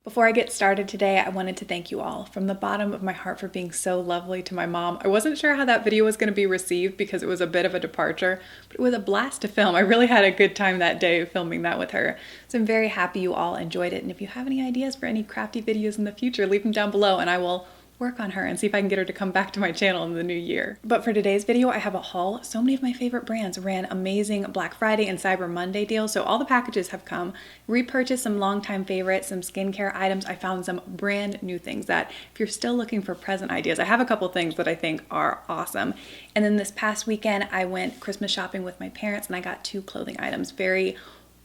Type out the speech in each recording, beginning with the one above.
Before I get started today, I wanted to thank you all from the bottom of my heart for being so lovely to my mom. I wasn't sure how that video was going to be received because it was a bit of a departure, but it was a blast to film. I really had a good time that day filming that with her. So I'm very happy you all enjoyed it. And if you have any ideas for any crafty videos in the future, leave them down below and I will work on her and see if I can get her to come back to my channel in the new year. But for today's video, I have a haul. So many of my favorite brands ran amazing Black Friday and Cyber Monday deals, so all the packages have come. Repurchased some longtime favorites, some skincare items. I found some brand new things that if you're still looking for present ideas, I have a couple things that I think are awesome. And then this past weekend, I went Christmas shopping with my parents and I got two clothing items, very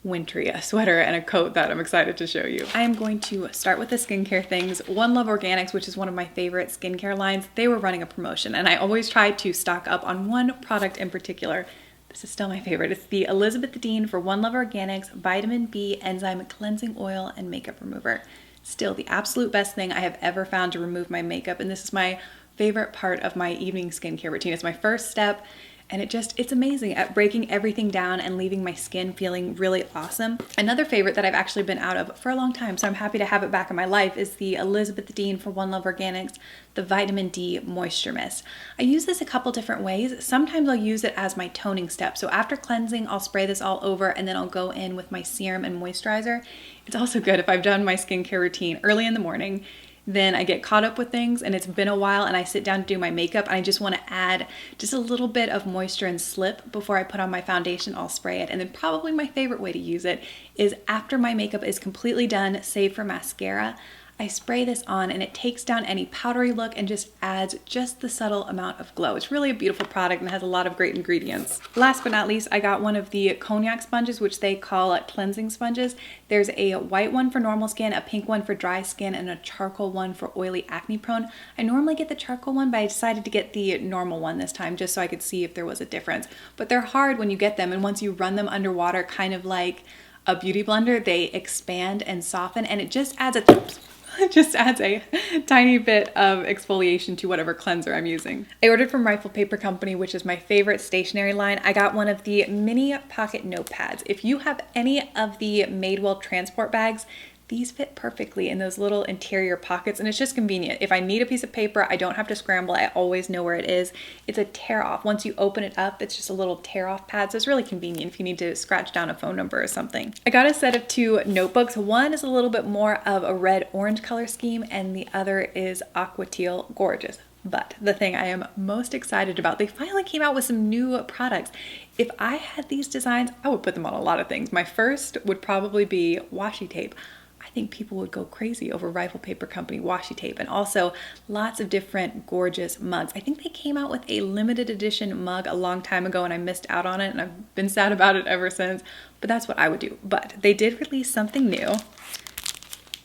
wintry, a sweater and a coat that I'm excited to show you. I am going to start with the skincare things. One Love Organics, which is one of my favorite skincare lines, they were running a promotion and I always try to stock up on one product in particular. This is still my favorite. It's the Elizabeth Dean for One Love Organics Vitamin B Enzyme Cleansing Oil and Makeup Remover. Still the absolute best thing I have ever found to remove my makeup, and this is my favorite part of my evening skincare routine. It's my first step. And it's amazing at breaking everything down and leaving my skin feeling really awesome. Another favorite that I've actually been out of for a long time, so I'm happy to have it back in my life, is the Elizabeth Dean for One Love Organics, the Vitamin D Moisture Mist. I use this a couple different ways. Sometimes I'll use it as my toning step. So after cleansing, I'll spray this all over and then I'll go in with my serum and moisturizer. It's also good if I've done my skincare routine early in the morning, then I get caught up with things and it's been a while and I sit down to do my makeup and I just want to add just a little bit of moisture and slip before I put on my foundation. I'll spray it. And then probably my favorite way to use it is after my makeup is completely done, save for mascara, I spray this on and it takes down any powdery look and just adds just the subtle amount of glow. It's really a beautiful product and has a lot of great ingredients. Last but not least, I got one of the cognac sponges, which they call cleansing sponges. There's a white one for normal skin, a pink one for dry skin, and a charcoal one for oily acne prone. I normally get the charcoal one, but I decided to get the normal one this time just so I could see if there was a difference. But they're hard when you get them, and once you run them underwater, kind of like a beauty blender, they expand and soften, and it just adds a tiny bit of exfoliation to whatever cleanser I'm using. I ordered from Rifle Paper Company, which is my favorite stationery line. I got one of the mini pocket notepads. If you have any of the Madewell transport bags, these fit perfectly in those little interior pockets and it's just convenient. If I need a piece of paper, I don't have to scramble. I always know where it is. It's a tear off. Once you open it up, it's just a little tear off pad. So it's really convenient if you need to scratch down a phone number or something. I got a set of two notebooks. One is a little bit more of a red orange color scheme and the other is aqua teal. Gorgeous. But the thing I am most excited about, they finally came out with some new products. If I had these designs, I would put them on a lot of things. My first would probably be washi tape. I think people would go crazy over Rifle Paper Company washi tape, and also lots of different gorgeous mugs. I think they came out with a limited edition mug a long time ago and I missed out on it and I've been sad about it ever since, but that's what I would do. But they did release something new.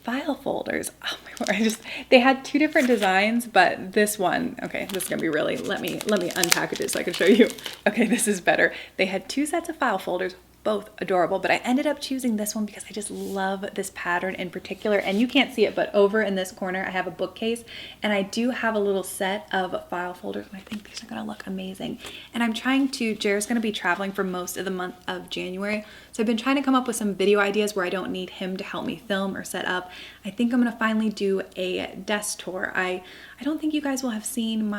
File folders. Oh my word, they had two different designs, but this one, okay, this is gonna be really, let me unpackage it so I can show you. Okay, this is better. They had two sets of file folders, both adorable, but I ended up choosing this one because I just love this pattern in particular. And you can't see it, but over in this corner, I have a bookcase and I do have a little set of file folders and I think these are gonna look amazing. And I'm trying to, Jared's gonna be traveling for most of the month of January. So I've been trying to come up with some video ideas where I don't need him to help me film or set up. I think I'm gonna finally do a desk tour. I don't think you guys will have seen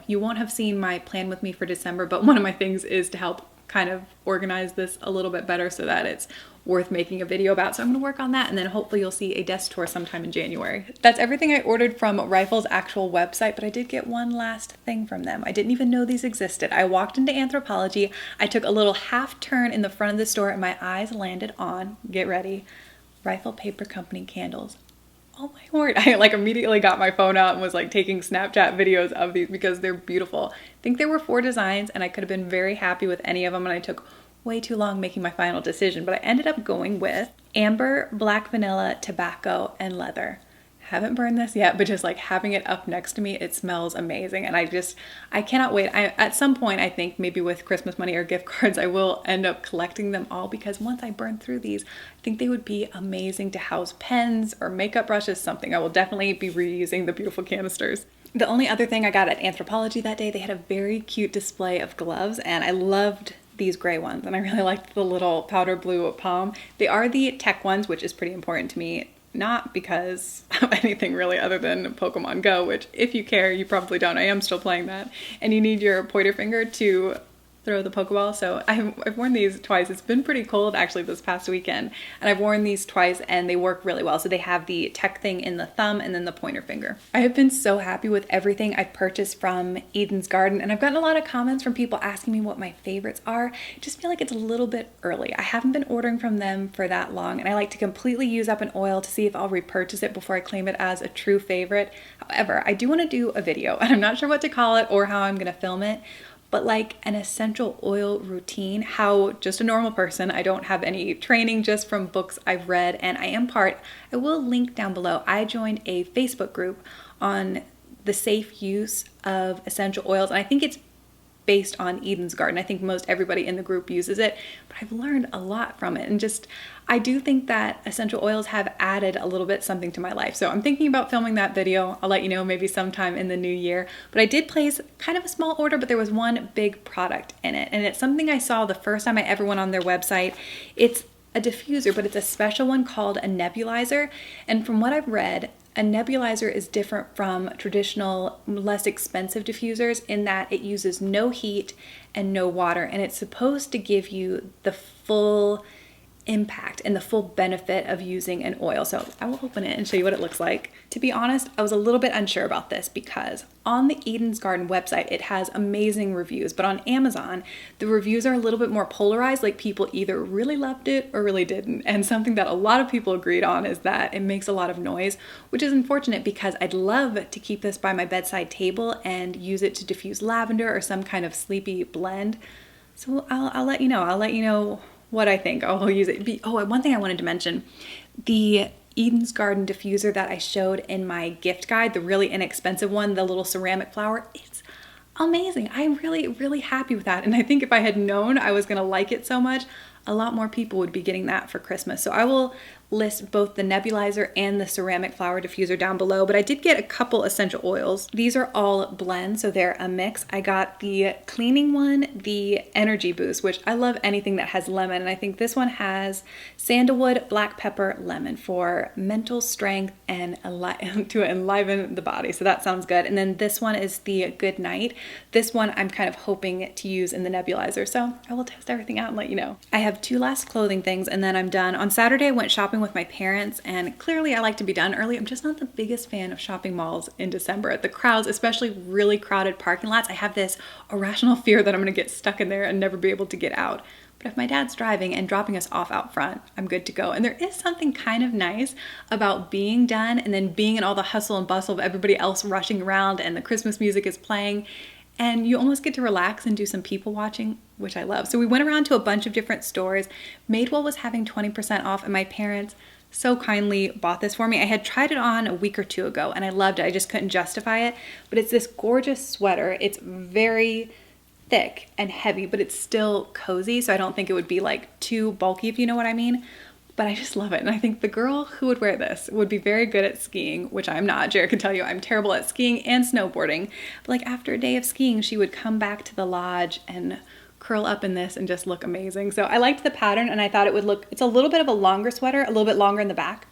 you won't have seen my plan with me for December, but one of my things is to help kind of organize this a little bit better so that it's worth making a video about. So I'm gonna work on that and then hopefully you'll see a desk tour sometime in January. That's everything I ordered from Rifle's actual website, but I did get one last thing from them. I didn't even know these existed. I walked into Anthropologie, I took a little half turn in the front of the store and my eyes landed on, get ready, Rifle Paper Company candles. Oh my word, I immediately got my phone out and was taking Snapchat videos of these because they're beautiful. I think there were 4 designs and I could have been very happy with any of them and I took way too long making my final decision, but I ended up going with amber, black vanilla, tobacco, and leather. Haven't burned this yet, but just having it up next to me, it smells amazing. And I cannot wait. At some point, I think maybe with Christmas money or gift cards, I will end up collecting them all because once I burn through these, I think they would be amazing to house pens or makeup brushes, something. I will definitely be reusing the beautiful canisters. The only other thing I got at Anthropologie that day, they had a very cute display of gloves and I loved these gray ones and I really liked the little powder blue palm. They are the tech ones, which is pretty important to me. not because of anything really other than Pokemon Go, which if you care, you probably don't. I am still playing that. And you need your pointer finger to throw the Pokeball. So I've worn these twice. It's been pretty cold actually this past weekend. And I've worn these twice and they work really well. So they have the tech thing in the thumb and then the pointer finger. I have been so happy with everything I've purchased from Eden's Garden. And I've gotten a lot of comments from people asking me what my favorites are. I just feel like it's a little bit early. I haven't been ordering from them for that long. And I like to completely use up an oil to see if I'll repurchase it before I claim it as a true favorite. However, I do want to do a video and I'm not sure what to call it or how I'm going to film it. But like an essential oil routine, how just a normal person, I don't have any training, just from books I've read, and I will link down below. I joined a Facebook group on the safe use of essential oils, and I think it's based on Eden's Garden. I think most everybody in the group uses it, but I've learned a lot from it. And just, I do think that essential oils have added a little bit something to my life. So I'm thinking about filming that video. I'll let you know maybe sometime in the new year. But I did place kind of a small order, but there was one big product in it. And it's something I saw the first time I ever went on their website. It's a diffuser, but it's a special one called a nebulizer. And from what I've read, a nebulizer is different from traditional, less expensive diffusers in that it uses no heat and no water, and it's supposed to give you the full impact and the full benefit of using an oil. So I will open it and show you what it looks like. To be honest, I was a little bit unsure about this because on the Eden's Garden website, it has amazing reviews, but on Amazon, the reviews are a little bit more polarized, like people either really loved it or really didn't. And something that a lot of people agreed on is that it makes a lot of noise, which is unfortunate because I'd love to keep this by my bedside table and use it to diffuse lavender or some kind of sleepy blend. So I'll let you know. I'll let you know what I think. I'll use it. Oh, one thing I wanted to mention, the Eden's Garden diffuser that I showed in my gift guide, the really inexpensive one, the little ceramic flower, it's amazing. I'm really, really happy with that. And I think if I had known I was gonna like it so much, a lot more people would be getting that for Christmas. So I will list both the nebulizer and the ceramic flower diffuser down below, but I did get a couple essential oils. These are all blends, so they're a mix. I got the cleaning one, the energy boost, which I love anything that has lemon, and I think this one has sandalwood, black pepper, lemon for mental strength and to enliven the body. So that sounds good. And then this one is the good night. This one I'm kind of hoping to use in the nebulizer, so I will test everything out and let you know. I have two last clothing things and then I'm done. On Saturday I went shopping with my parents, and clearly I like to be done early. I'm just not the biggest fan of shopping malls in December. The crowds, especially really crowded parking lots, I have this irrational fear that I'm gonna get stuck in there and never be able to get out. But if my dad's driving and dropping us off out front, I'm good to go. And there is something kind of nice about being done and then being in all the hustle and bustle of everybody else rushing around and the Christmas music is playing. And you almost get to relax and do some people watching, which I love. So we went around to a bunch of different stores. Madewell was having 20% off and my parents so kindly bought this for me. I had tried it on a week or two ago and I loved it. I just couldn't justify it. But it's this gorgeous sweater. It's very thick and heavy, but it's still cozy. So I don't think it would be like too bulky, if you know what I mean. But I just love it. And I think the girl who would wear this would be very good at skiing, which I'm not. Jared can tell you I'm terrible at skiing and snowboarding. But like after a day of skiing, she would come back to the lodge and curl up in this and just look amazing. So I liked the pattern and I thought it would look, it's a little bit of a longer sweater, a little bit longer in the back.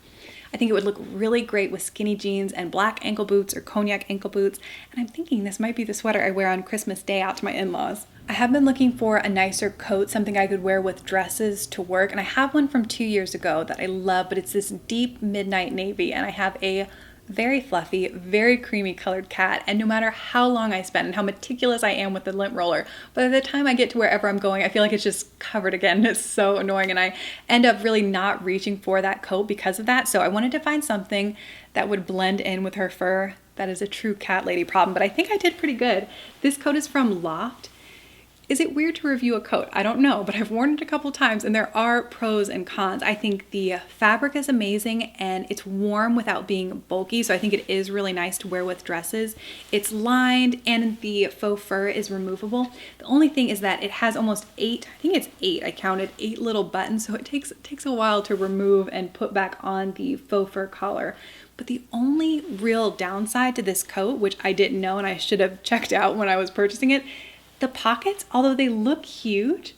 I think it would look really great with skinny jeans and black ankle boots or cognac ankle boots. And I'm thinking this might be the sweater I wear on Christmas Day out to my in-laws. I have been looking for a nicer coat, something I could wear with dresses to work. And I have one from 2 years ago that I love, but it's this deep midnight navy. And I have a very fluffy, very creamy colored cat. And no matter how long I spend and how meticulous I am with the lint roller, by the time I get to wherever I'm going, I feel like it's just covered again. It's so annoying. And I end up really not reaching for that coat because of that. So I wanted to find something that would blend in with her fur. That is a true cat lady problem, but I think I did pretty good. This coat is from Loft. Is it weird to review a coat? I don't know, but I've worn it a couple times and there are pros and cons. I think the fabric is amazing and it's warm without being bulky, so I think it is really nice to wear with dresses. It's lined and the faux fur is removable. The only thing is that it has almost 8, I think it's 8, I counted 8 little buttons, so it takes a while to remove and put back on the faux fur collar. But the only real downside to this coat, which I didn't know and I should have checked out when I was purchasing it, the pockets, although they look huge,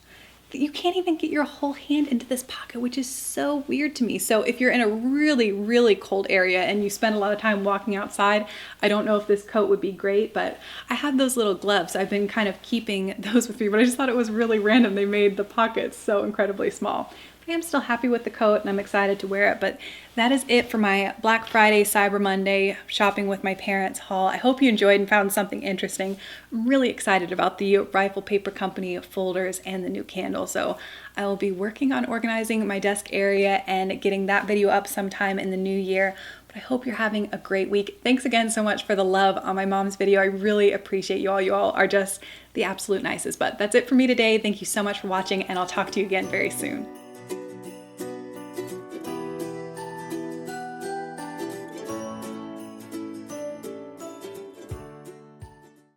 you can't even get your whole hand into this pocket, which is so weird to me. So if you're in a really, really cold area and you spend a lot of time walking outside, I don't know if this coat would be great, but I have those little gloves. I've been kind of keeping those with me, but I just thought it was really random. They made the pockets so incredibly small. I am still happy with the coat and I'm excited to wear it, but that is it for my Black Friday, Cyber Monday shopping with my parents haul. I hope you enjoyed and found something interesting. I'm really excited about the Rifle Paper Company folders and the new candle, so I will be working on organizing my desk area and getting that video up sometime in the new year. But I hope you're having a great week. Thanks again so much for the love on my mom's video. I really appreciate you all. You all are just the absolute nicest. But that's it for me today. Thank you so much for watching, and I'll talk to you again very soon.